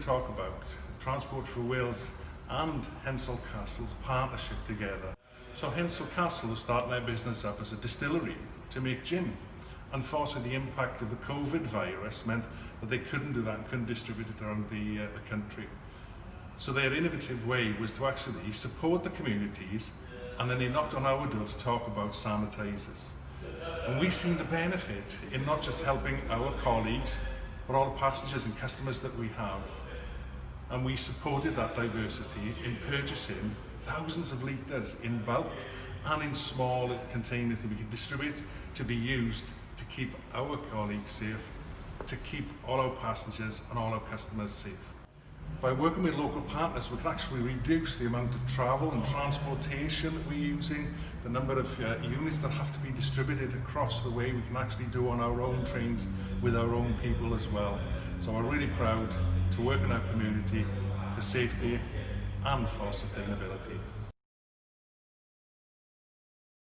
talk about Transport for Wales and Hensol Castell's partnership together. So Hensol Castell was starting their business up as a distillery to make gin. Unfortunately, the impact of the COVID virus meant that they couldn't do that and couldn't distribute it around the country. So their innovative way was to actually support the communities, and then they knocked on our door to talk about sanitisers. And we've seen the benefit in not just helping our colleagues, but all the passengers and customers that we have. And we supported that diversity in purchasing thousands of litres in bulk and in small containers that we can distribute to be used to keep our colleagues safe, to keep all our passengers and all our customers safe. By working with local partners, we can actually reduce the amount of travel and transportation that we're using, the number of units that have to be distributed across the way. We can actually do on our own trains with our own people as well. So we're really proud to work in our community for safety and for sustainability.